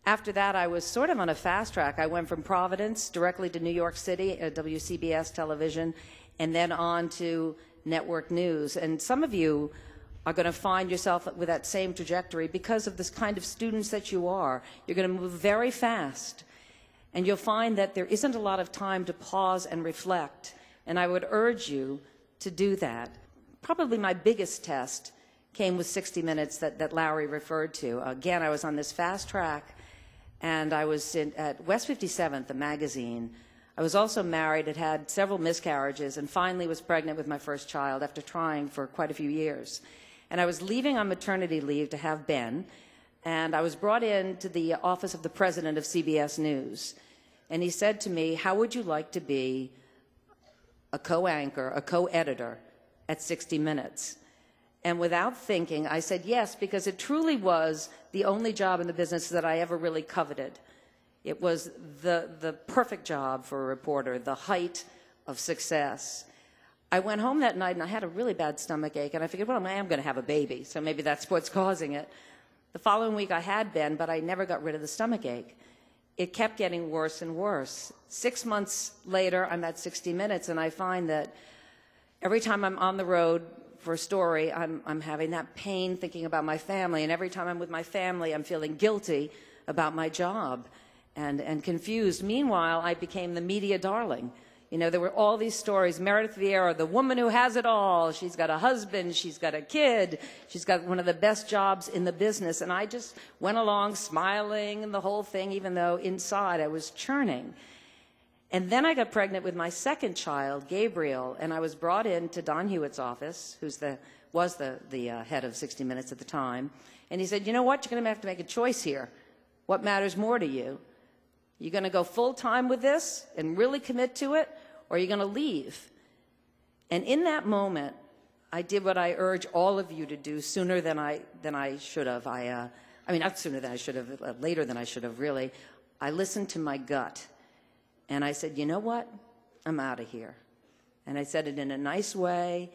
After that, I was sort of on a fast track. I went from Providence directly to New York City at WCBS television, and then on to network news. And some of you are going to find yourself with that same trajectory because of this kind of students that you are. You're going to move very fast, and you'll find that there isn't a lot of time to pause and reflect. And I would urge you to do that. Probably my biggest test came with 60 Minutes that Larry referred to. Again, I was on this fast track, and I was at West 57th, the magazine. I was also married, had had several miscarriages, and finally was pregnant with my first child after trying for quite a few years. And I was leaving on maternity leave to have Ben, and I was brought in to the office of the president of CBS News. And he said to me, "How would you like to be a co-anchor, a co-editor at 60 Minutes?" And without thinking, I said yes, because it truly was the only job in the business that I ever really coveted. It was the perfect job for a reporter, the height of success. I went home that night and I had a really bad stomach ache, and I figured, well, I am going to have a baby, so maybe that's what's causing it. The following week I had Ben, but I never got rid of the stomach ache. It kept getting worse and worse. 6 months later, I'm at 60 Minutes, and I find that every time I'm on the road for a story, I'm having that pain thinking about my family, and every time I'm with my family, I'm feeling guilty about my job and confused. Meanwhile, I became the media darling. You know, there were all these stories. Meredith Vieira, the woman who has it all. She's got a husband, she's got a kid, she's got one of the best jobs in the business. And I just went along smiling and the whole thing, even though inside I was churning. And then I got pregnant with my second child, Gabriel, and I was brought into Don Hewitt's office, who was the head of 60 Minutes at the time. And he said, "You know what? You're going to have to make a choice here. What matters more to you? You're going to go full-time with this and really commit to it, or you're going to leave?" And in that moment, I did what I urge all of you to do sooner than I should have. I mean, not sooner than I should have, later than I should have, really. I listened to my gut. And I said, "You know what? I'm out of here." And I said it in a nice way.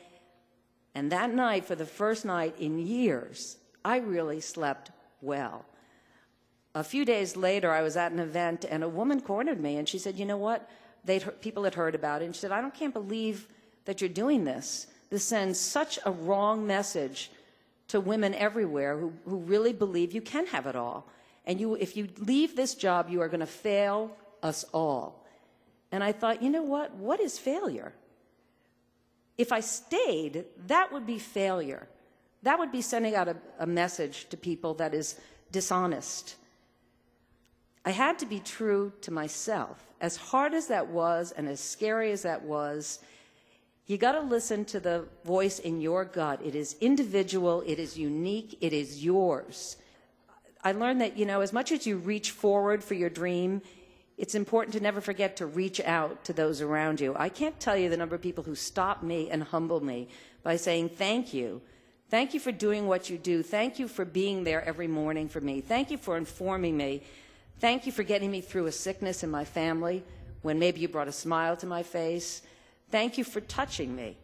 And that night, for the first night in years, I really slept well. A few days later, I was at an event, and a woman cornered me, and she said, "You know what? People had heard about it." And she said, "Can't believe that you're doing this. This sends such a wrong message to women everywhere who really believe you can have it all. And if you leave this job, you are going to fail us all." And I thought, you know what? What is failure? If I stayed, that would be failure. That would be sending out a message to people that is dishonest. I had to be true to myself. As hard as that was and as scary as that was, you got to listen to the voice in your gut. It is individual, it is unique, it is yours. I learned that, you know, as much as you reach forward for your dream, it's important to never forget to reach out to those around you. I can't tell you the number of people who stop me and humble me by saying, "Thank you. Thank you for doing what you do. Thank you for being there every morning for me. Thank you for informing me. Thank you for getting me through a sickness in my family when maybe you brought a smile to my face. Thank you for touching me."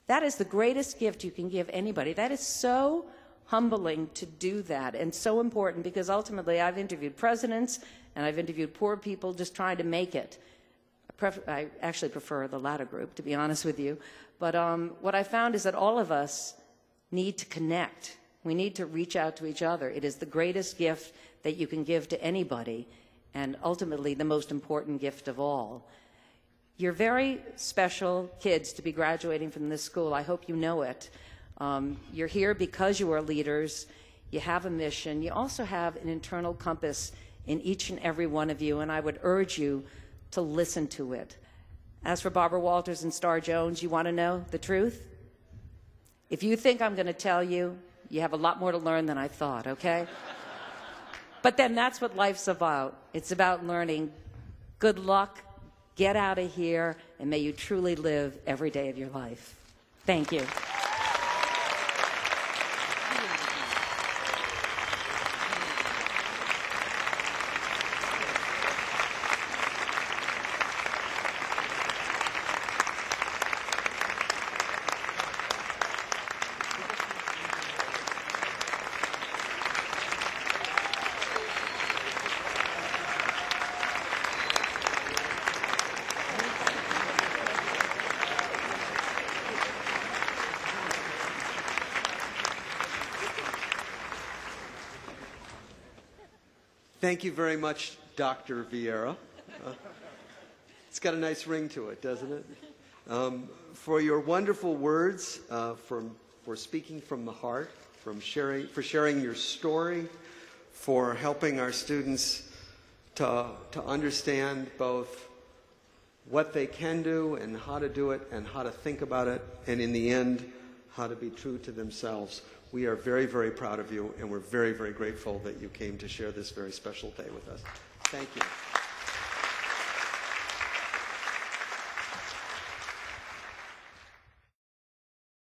That is the greatest gift you can give anybody. That is so humbling to do that, and so important, because ultimately I've interviewed presidents and I've interviewed poor people just trying to make it. I actually prefer the latter group, to be honest with you. But what I found is that all of us need to connect. We need to reach out to each other. It is the greatest gift that you can give to anybody, and ultimately the most important gift of all. You're very special kids to be graduating from this school. I hope you know it. You're here because you are leaders. You have a mission. You also have an internal compass in each and every one of you, and I would urge you to listen to it. As for Barbara Walters and Star Jones, you want to know the truth? If you think I'm going to tell you, you have a lot more to learn than I thought, okay? But then that's what life's about. It's about learning. Good luck, get out of here, and may you truly live every day of your life. Thank you. Thank you very much, Dr. Vieira. It's got a nice ring to it, doesn't it? For your wonderful words, for speaking from the heart, for sharing your story, for helping our students to understand both what they can do and how to do it and how to think about it, and in the end, how to be true to themselves. We are very, very proud of you, and we're very, very grateful that you came to share this very special day with us. Thank you.